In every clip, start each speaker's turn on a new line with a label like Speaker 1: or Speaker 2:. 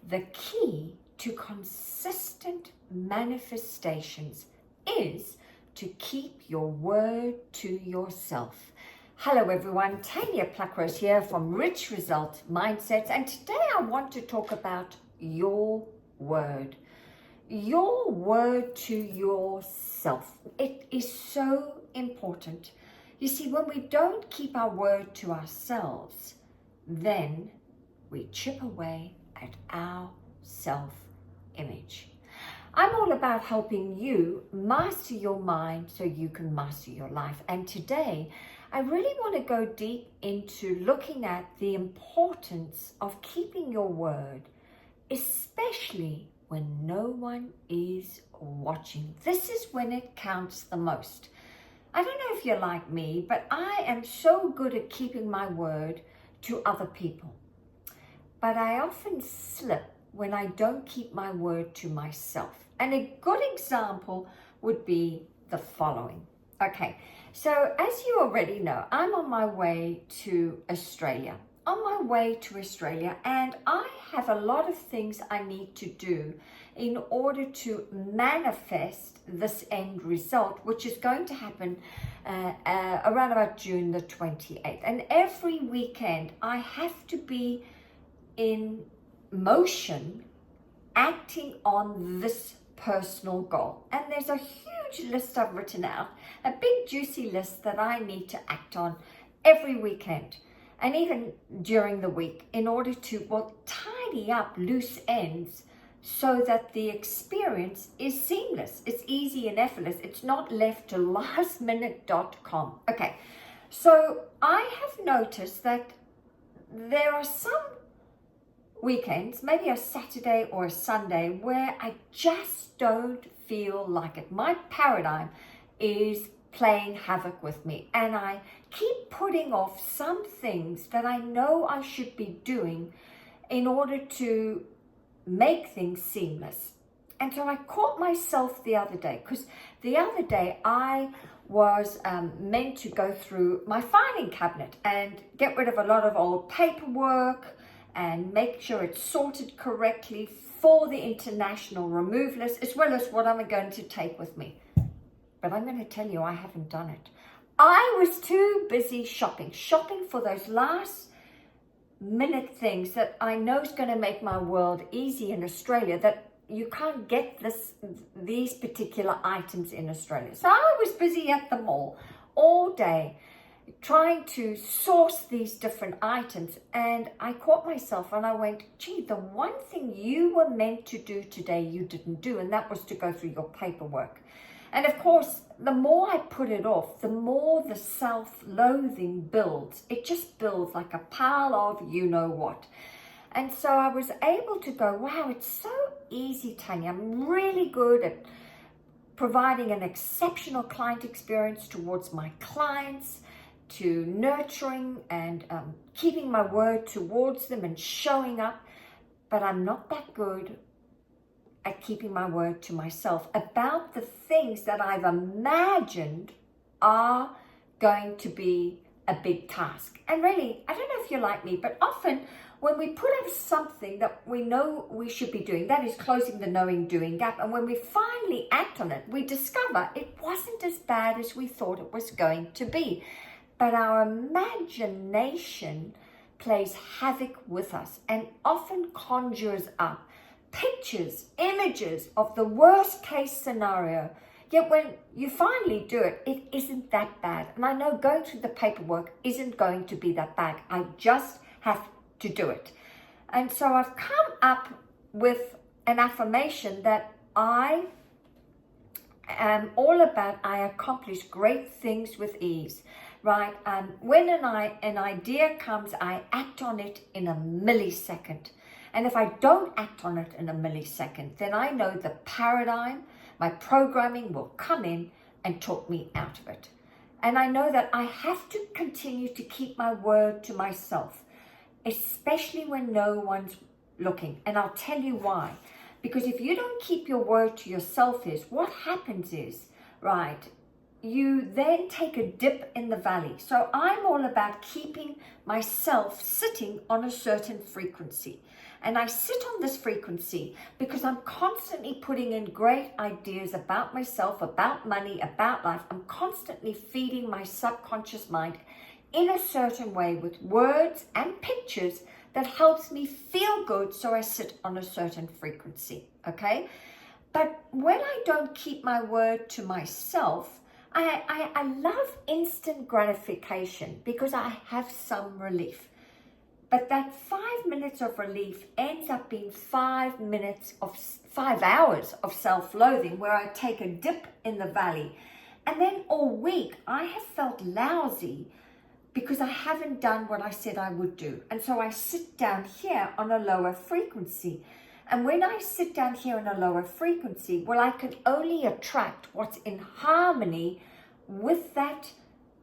Speaker 1: the key to consistent manifestations is to keep your word to yourself. Hello everyone, Tanya Pluckrose here from Rich Result Mindsets, and today I want to talk about your word. Your word to yourself. It is so important. You see, when we don't keep our word to ourselves, then we chip away at our self-image. I'm all about helping you master your mind so you can master your life. And today, I really want to go deep into looking at the importance of keeping your word, especially when no one is watching. This is when it counts the most. I don't know if you're like me, but I am so good at keeping my word to other people. But I often slip when I don't keep my word to myself. And a good example would be the following. Okay, so as you already know, I'm on my way to Australia. And I have a lot of things I need to do in order to manifest this end result, which is going to happen around about June the 28th. And every weekend I have to be in motion, acting on this personal goal. And there's a huge list I've written out, a big juicy list that I need to act on every weekend and even during the week in order to, tidy up loose ends so that the experience is seamless. It's easy and effortless. It's not left to lastminute.com. Okay, so I have noticed that there are some weekends, maybe a Saturday or a Sunday, where I just don't feel like it. My paradigm is playing havoc with me, and I keep putting off some things that I know I should be doing in order to make things seamless. And so I caught myself the other day, because the other day I was meant to go through my filing cabinet and get rid of a lot of old paperwork and make sure it's sorted correctly for the international remove list, as well as what I'm going to take with me. But I'm going to tell you, I haven't done it. I was too busy shopping for those last minute things that I know is going to make my world easy in Australia, that you can't get these particular items in Australia. So I was busy at the mall all day trying to source these different items, and I caught myself and I went, gee, the one thing you were meant to do today you didn't do, and that was to go through your paperwork. And of course, the more I put it off, the more the self-loathing builds. It just builds like a pile of you know what. And so I was able to go, wow, it's so easy, Tanya. I'm really good at providing an exceptional client experience towards my clients, to nurturing and keeping my word towards them and showing up. But I'm not that good at keeping my word to myself about the things that I've imagined are going to be a big task. And really, I don't know if you're like me, but often when we put up something that we know we should be doing, that is closing the knowing doing gap, and when we finally act on it, we discover it wasn't as bad as we thought it was going to be. But our imagination plays havoc with us and often conjures up pictures, images of the worst case scenario. Yet when you finally do it, it isn't that bad. And I know going through the paperwork isn't going to be that bad. I just have to do it. And so I've come up with an affirmation that I am all about, I accomplish great things with ease, right? When an idea comes, I act on it in a millisecond. And if I don't act on it in a millisecond, then I know the paradigm, my programming will come in and talk me out of it. And I know that I have to continue to keep my word to myself, especially when no one's looking. And I'll tell you why. Because if you don't keep your word to yourself, what happens is, right, you then take a dip in the valley. So I'm all about keeping myself sitting on a certain frequency. And I sit on this frequency because I'm constantly putting in great ideas about myself, about money, about life. I'm constantly feeding my subconscious mind in a certain way with words and pictures that helps me feel good, so I sit on a certain frequency, okay? But when I don't keep my word to myself, I love instant gratification because I have some relief. But that 5 minutes of relief ends up being 5 hours of self-loathing, where I take a dip in the valley. And then all week I have felt lousy because I haven't done what I said I would do. And so I sit down here on a lower frequency. And when I sit down here on a lower frequency, well, I can only attract what's in harmony with that,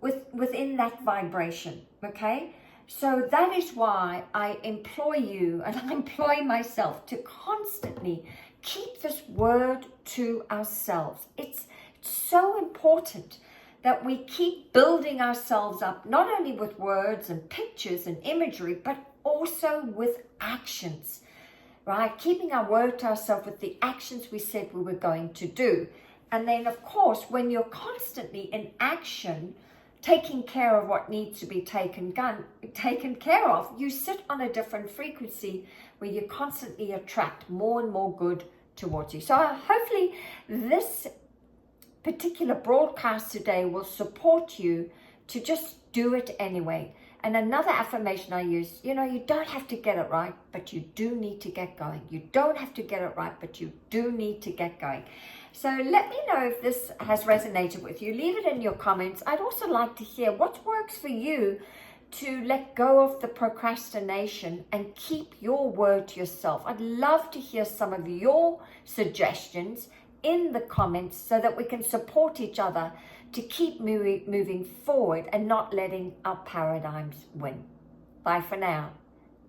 Speaker 1: within that vibration, okay? So that is why I employ you, and I employ myself, to constantly keep this word to ourselves. It's so important that we keep building ourselves up, not only with words and pictures and imagery, but also with actions, right? Keeping our word to ourselves with the actions we said we were going to do. And then, of course, when you're constantly in action, taking care of what needs to be taken care of, you sit on a different frequency where you constantly attract more and more good towards you. So hopefully this particular broadcast today will support you to just do it anyway. And another affirmation I use, you don't have to get it right, but you do need to get going. You don't have to get it right, but you do need to get going. So let me know if this has resonated with you. Leave it in your comments. I'd also like to hear what works for you to let go of the procrastination and keep your word to yourself. I'd love to hear some of your suggestions in the comments so that we can support each other to keep moving forward and not letting our paradigms win. Bye for now.